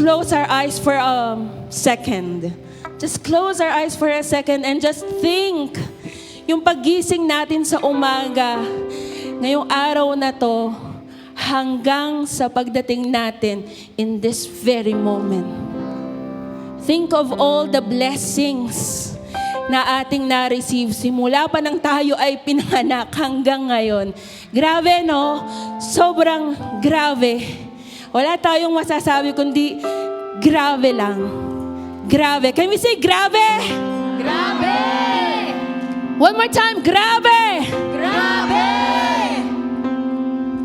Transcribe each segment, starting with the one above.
close our eyes for a second. Just close our eyes for a second and just think yung paggising natin sa umaga, ngayong araw na to, hanggang sa pagdating natin in this very moment. Think of all the blessings na ating na-receive simula pa nang tayo ay pinanganak hanggang ngayon. Grabe, no? Sobrang grabe. Wala tayong masasabi kundi grabe lang. Grabe. Can we say grabe? Grabe! One more time, grabe! Grabe!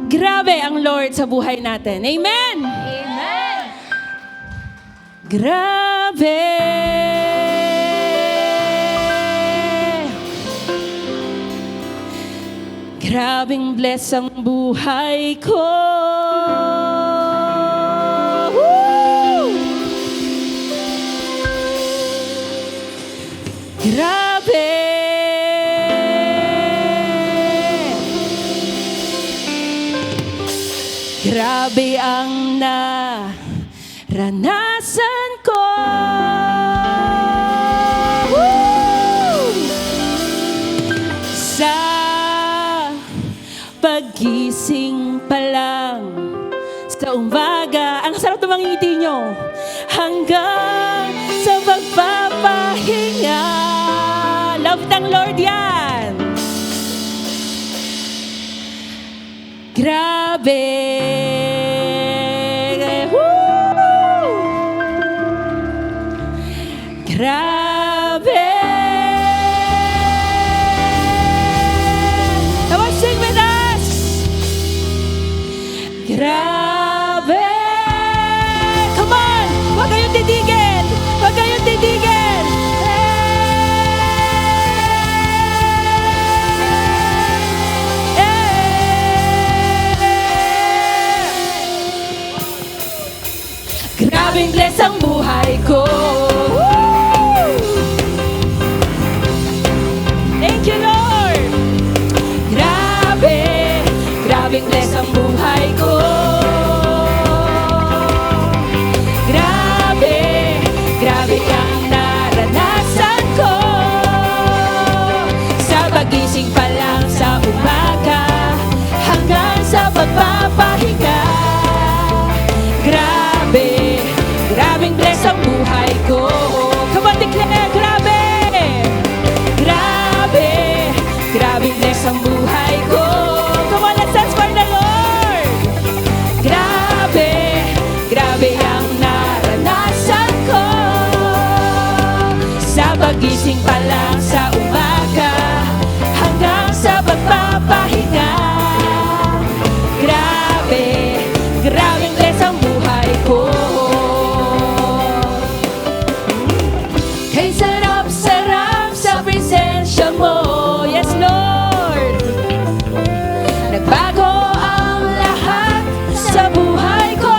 Grabe ang Lord sa buhay natin. Amen! Amen! Grabe! Grabing bless ang buhay ko. Woo! Grabe! Grabe ang naranasan ko. Woo! Sa pagising pa lang sa umaga, ang sarap ng mga ngiti nyo, hanggang sa pagpapahinga. Love ng Lord yan. Grabe. Woo! Grabe. Come on, sing with us. Grabe. Come on. Huwag kayong titigil. Huwag kayong titigil. Grabing bless ang buhay ko. Thank you, Lord. Grabe, grabing bless ang buhay ko. Grabe, grabe ang naranasan ko. Sa pagising pa lang sa umaga, hanggang sa pagpapahinga. Grabe, grabing bless ang buhay ko. Come on, declare, grabe! Grabe, grabing bless ang buhay ko. Come on, let's dance for the Lord! Grabe, grabe ang naranasan ko. Sa pagising pa lang sa umaga, hanggang sa pagpapahinga. Grabe, grabing bless ang buhay ko. Kay sarap-sarap sa presensya mo. Yes, Lord. Nagbago ang lahat sa buhay ko.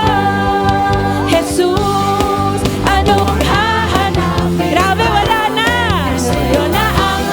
Jesus, anong hahanapin? Grabe, wala na. Sa'yo na ang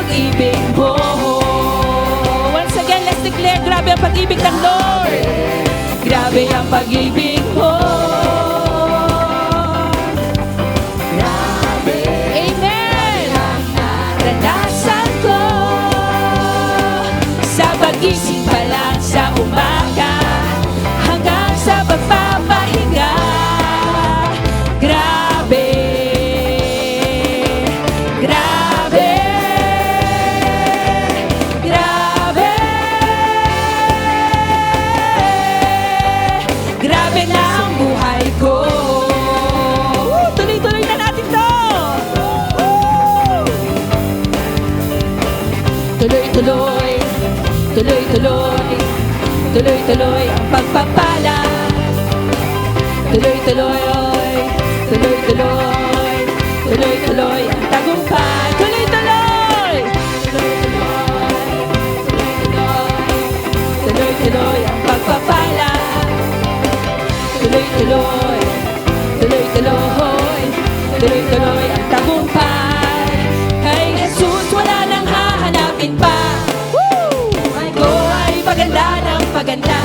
pag-ibig mo. Once again, let's declare, grabe ang pag-ibig ng Lord. Grabe ang pag-ibig mo. Amen. Naranasan ko sa pagising pa lang sa umaga hanggang sa pagpapahinga. Grabe, grabe, grabe, grabe na ang buhay ko. Tuloy-tuloy na natin to. Tuloy-tuloy, tuloy-tuloy, tuloy-tuloy ang pagpapala. Tuloy-tuloy, tuloy-tuloy, tuloy-tuloy ang tagumpay. Tuloy-tuloy, tuloy-tuloy, tuloy-tuloy, tuloy-tuloy ang pagpapala. Tuloy-tuloy, tuloy-tuloy, tuloy-tuloy ang tagumpay. Kay Jesus wala nang hahanapin pa. Buhay ko ay paganda ng paganda.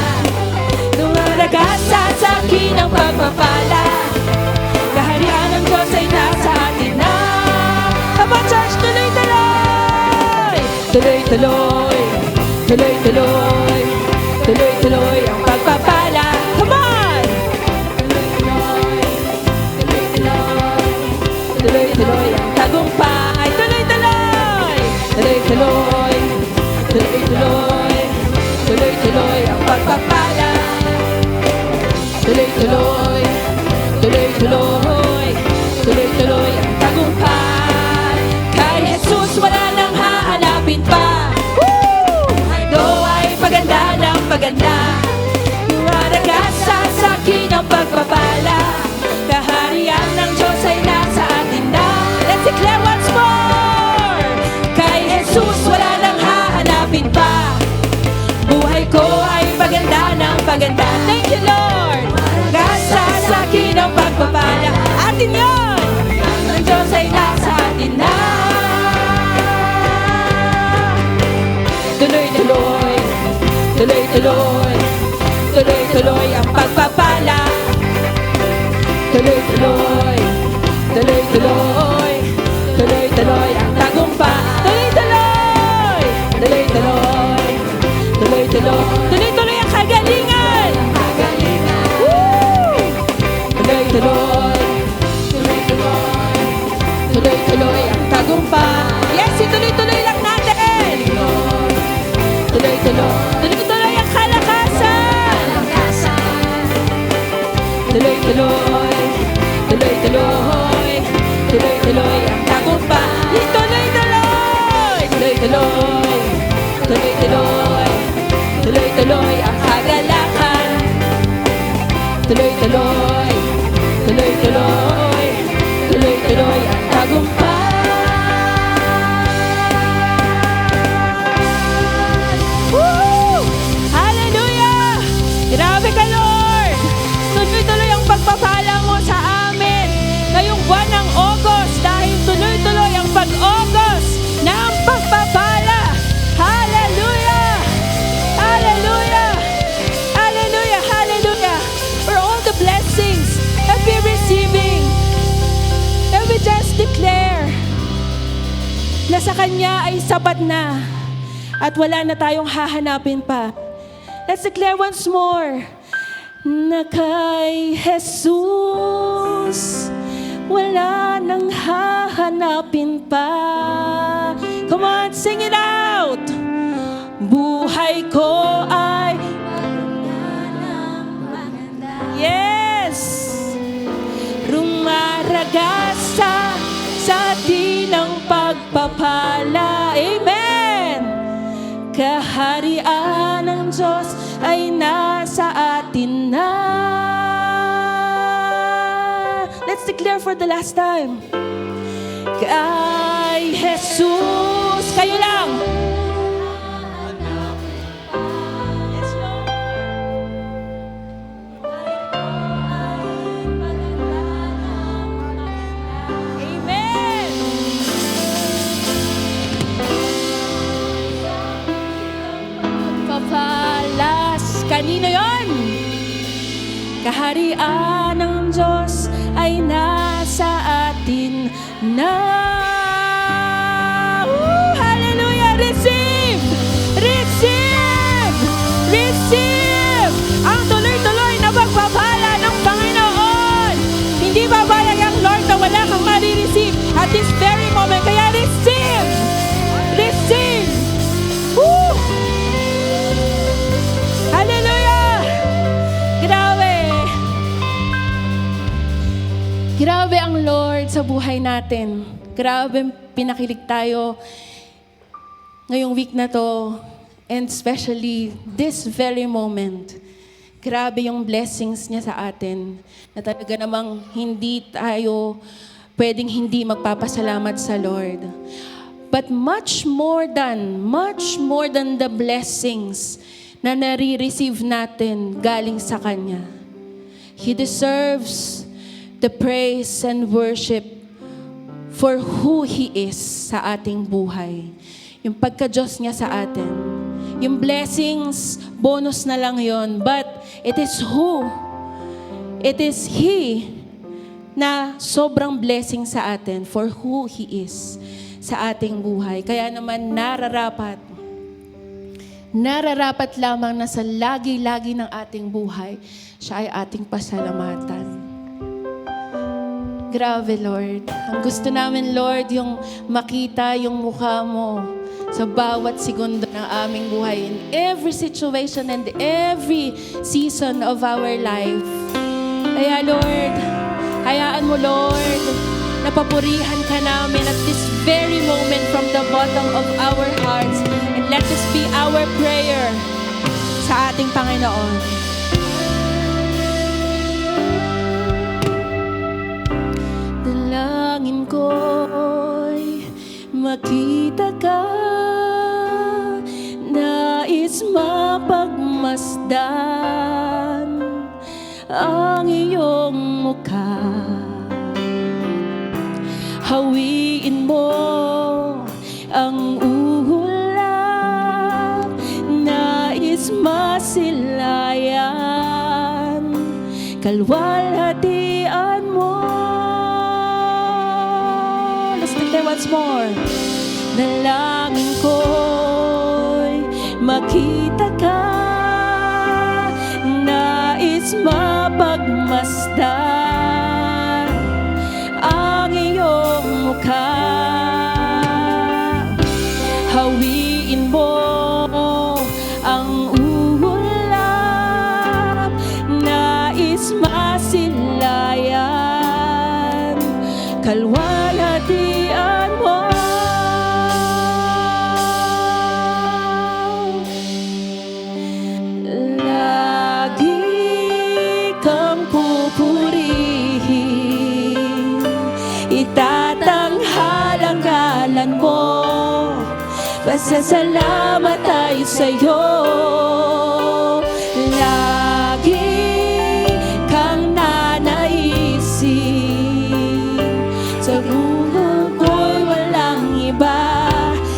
Lumalagasat sa akin ang pagpapala. Kaharian ng Diyos ay nasa atin na. Come on, church, tuloy-tuloy, tuloy-tuloy, tuloy-tuloy, tuloy-tuloy ang pagpapala. Come on! Tuloy-tuloy ang tagumpay. Tuloy-tuloy, tuloy-tuloy, tuloy-tuloy, tuloy-tuloy ang pagpapala. Tuloy-tuloy, tuloy-tuloy, tuloy-tuloy ang tagumpay. Kay Jesus wala nang hahanapin pa. Ito ay paganda ng paganda. Lumalagasat sa akin ang pagpapala. Kaharian ng Diyos ay nasa atin na. Let's declare once more. Kay Jesus wala nang hahanapin pa. Buhay ko ay paganda ng paganda. Thank you, Lord. Lumalagasat sa akin ang pagpapala. Atin yun. Ang Diyos ay nasa atin na. Tuloy-tuloy, tuloy-tuloy, tuloy-tuloy ang pagpapala. Tuloy-tuloy, tuloy-tuloy, tuloy-tuloy ang tagumpay. Tuloy-tuloy, tuloy-tuloy, tuloy-tuloy, tuloy-tuloy ang kagalingan. Woo! Tuloy-tuloy, tuloy-tuloy, tuloy-tuloy ang tagumpay. Yes, ituloy-tuloy lang natin. Tuloy-tuloy, tuloy-tuloy ang kalakasan. Tuloy-tuloy, tuloy-tuloy, tuloy-tuloy ang tagumpay. Tuloy-tuloy, tuloy-tuloy, tuloy-tuloy, tuloy-tuloy ang kagalakan. Tuloy-tuloy, tuloy-tuloy, tuloy-tuloy ang tagumpay. Woo! Hallelujah! Grabe ka, Lord! Tuloy-tuloy ang pagpapala mo sa amin ngayong buwan ng August dahil tuloy-tuloy ang pag-August ng pagpapala. Hallelujah! Hallelujah! Hallelujah! Hallelujah! For all the blessings that we're receiving, that we just declare na sa Kanya ay sapat na at wala na tayong hahanapin pa. Let's declare once more na kay Jesus wala nang hahanapin pa. Come on, sing it out! Buhay ko ay yes! Rumaragasa sa atin ang pagpapala. Amen! Kaharian ng Diyos ay nasa atin na. Let's declare for the last time. Kay Jesus, kayo lang. Yes, Lord. Amen. Kanino yon? Kaharian ng Diyos ay nasa atin na. Hallelujah! Receive! Receive! Receive! Ang tuloy-tuloy na pagpapala ng Panginoon. Hindi babayag ang Lord na wala kang marireceive at this very moment. Kaya receive! Receive! Woo! Hallelujah! Grabe! Grabe ang Lord sa buhay natin. Grabe pinakilig tayo ngayong week na to. And especially this very moment. Grabe yung blessings niya sa atin. Na talaga namang hindi tayo pwedeng hindi magpapasalamat sa Lord. But much more than the blessings na nare-receive natin galing sa Kanya. He deserves the praise and worship for who He is sa ating buhay. Yung pagka-Diyos niya sa atin. Yung blessings, bonus na lang yon. But it is He na sobrang blessing sa atin for who He is sa ating buhay. Kaya naman nararapat lamang na sa lagi-lagi ng ating buhay, siya ay ating pasalamatan. Grabe, Lord. Ang gusto namin, Lord, yung makita yung mukha mo sa bawat segundo ng aming buhay, in every situation and every season of our life. Kaya, Lord, hayaan mo, Lord, na papurihan ka namin at this very moment from the bottom of our hearts. And let this be our prayer sa ating Panginoon. Dalangin ko'y makita ka, nais mapagmasdan ang iyong mukha. Hawiin mo ang ulap, nais masilayan, kalwalhatian mo. Let's take that once more. Dalangin ko'y makita ka, nais mapagmasdan ang iyong mukha. Hawiin mo ang ulap, nais masilayan, kalwalhatian mo. Lagi kang pupurihin, itatanghal ang ngalan mo. Pasasalamat tayo sa'yo. Lagi kang nanaisin, sa buho ko'y walang iba,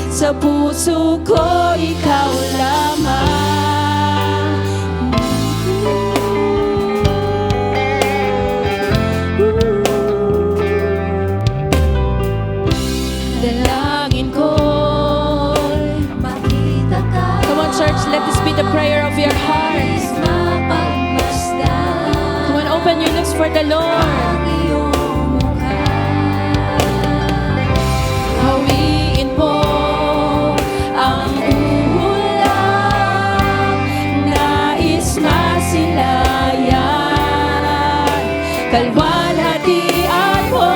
sa puso ko ikaw lamang. Dalangin ko, church, let this be the prayer of your heart. Come on, open your lips for the Lord. Hawiin mo ang ulap, nais masilayan, kalwalhatian mo.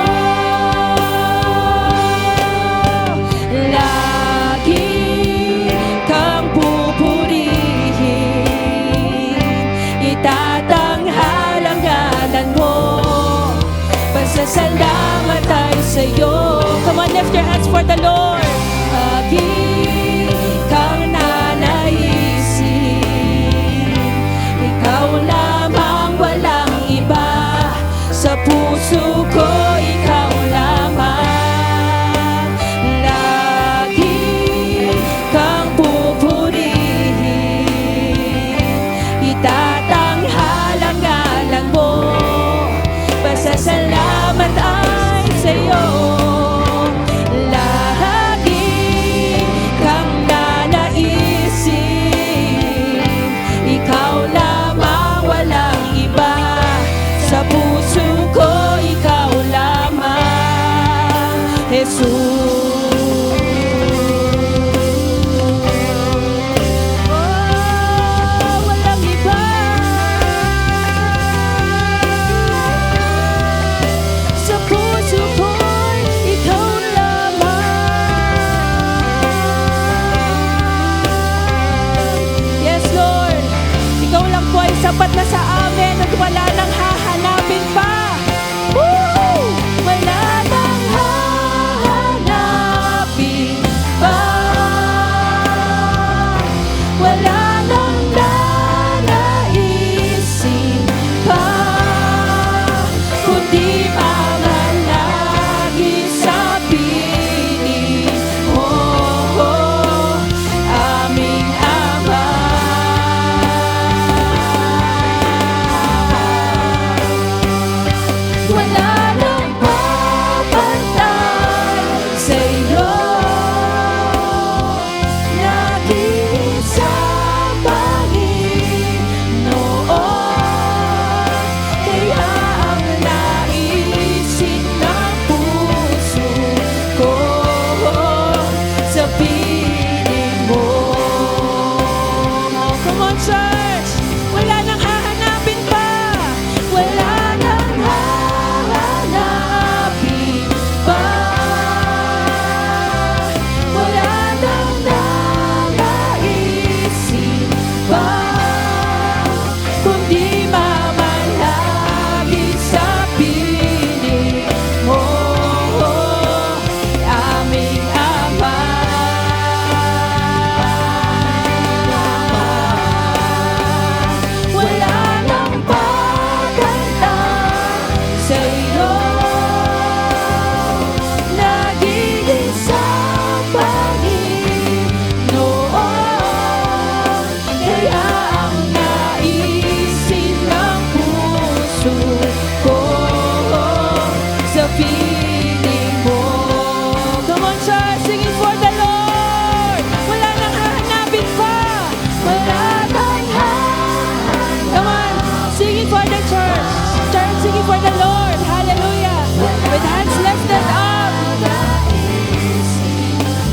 Pasasalamat tayo sa'yo. Come on, lift your hands for the Lord. Lagi kang nanaisin, ikaw lamang, walang iba, sa puso ko ikaw lamang. Lagi kang pupurihin, wala nang nanaisin pa, kundi mamalagi sa piling mo, aming Ama. Wala nang papantay sa'yo, nag-iisa Panginoon, kaya ang naisin ng puso ko sa piling mo. Come on, church! Wala nang hahanapin pa! Wala nang hahanapin pa! Wala nang nanaisin pa, kundi mamalagi sa piling mo, aming Ama. Wala nang pagkanta sa'yo, nag-iisa Panginoon, kaya ang naisin ng puso ko sa piling mo. Come on, church, sing it for the Lord. Wala nang hahanapin pa. Wala nang hahanapin. Come on, sing it for the church. Church, sing it for the Lord. Hallelujah. With hands lifted up.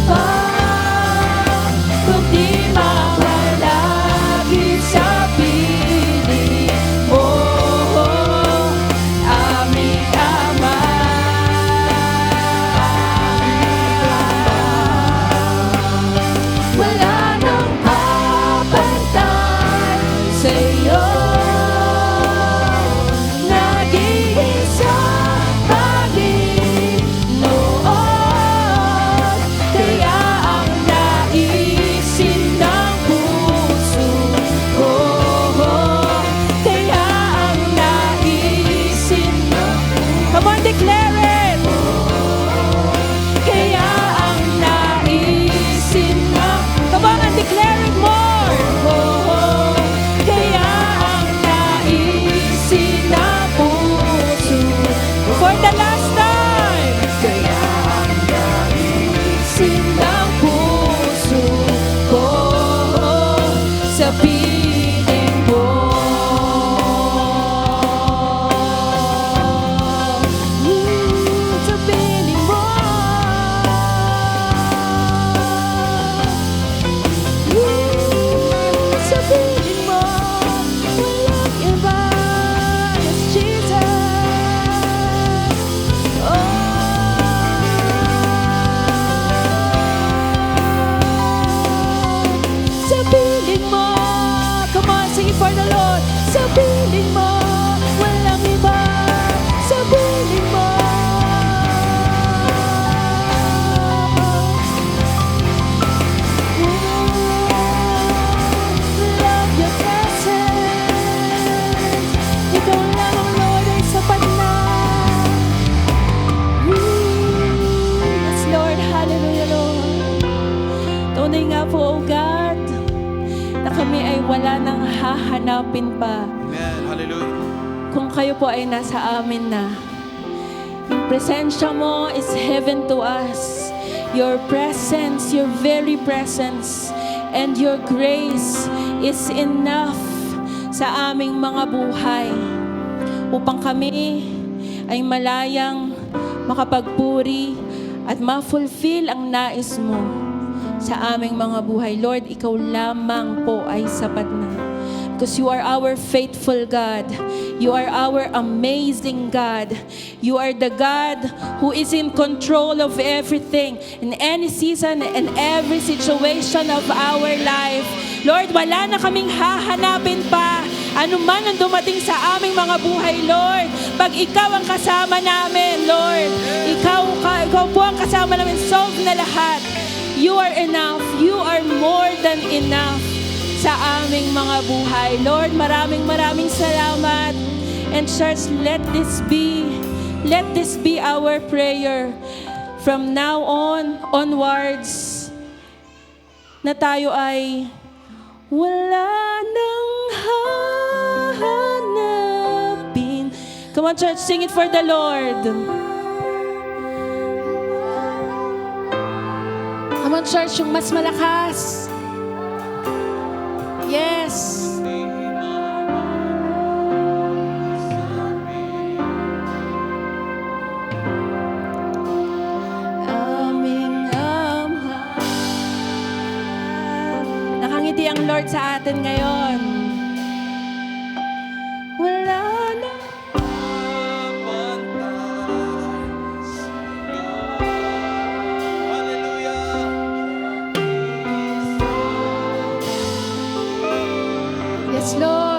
Pa, kundi mamalagi sa piling mo, aming Ama. Wala nang papantay sa'yo, nag-iisa Panginoon, kaya ang naisin ng puso ko, kaya ang naisin ng puso. Come on, declare it! Kaya ang naisin ng, come on and declare it more! Kaya ang naisin ng puso, for the last time! Kaya ang naisin ng puso ko sa piling mo. Sa piling mo. Sa piling mo, walang iba, yes, Jesus. Sa piling mo, come on, sing it for the Lord. Sa piling mo, walang iba. Sa piling mo. Love your presence. Ikaw lang ang Lord ay sapat na. Yes, Lord, hallelujah, Lord. Tunay nga po, O God, na kami ay wala nang hahanapin pa. Amen. Hallelujah. Kung kayo po ay nasa amin na. Yung presensya mo is heaven to us. Your presence, your very presence, and your grace is enough sa aming mga buhay upang kami ay malayang makapagpuri at ma-fulfill ang nais mo sa aming mga buhay. Lord, ikaw lamang po ay sapat na. Because you are our faithful God. You are our amazing God. You are the God who is in control of everything, in any season and every situation of our life. Lord, wala na kaming hahanapin pa. Ano man ang dumating sa aming mga buhay, Lord. Pag ikaw ang kasama namin, Lord. Ikaw po ang kasama namin. Solve na lahat. You are enough. You are more than enough. aming mga buhay. Lord, maraming salamat. And church, let this be our prayer from now onwards, na tayo ay wala nang hahanapin. Come on, church, sing it for the Lord. Come on, church, yung mas malakas. Yes. Nakangiti ang Lord sa atin ngayon. Wala na. Yes, Lord.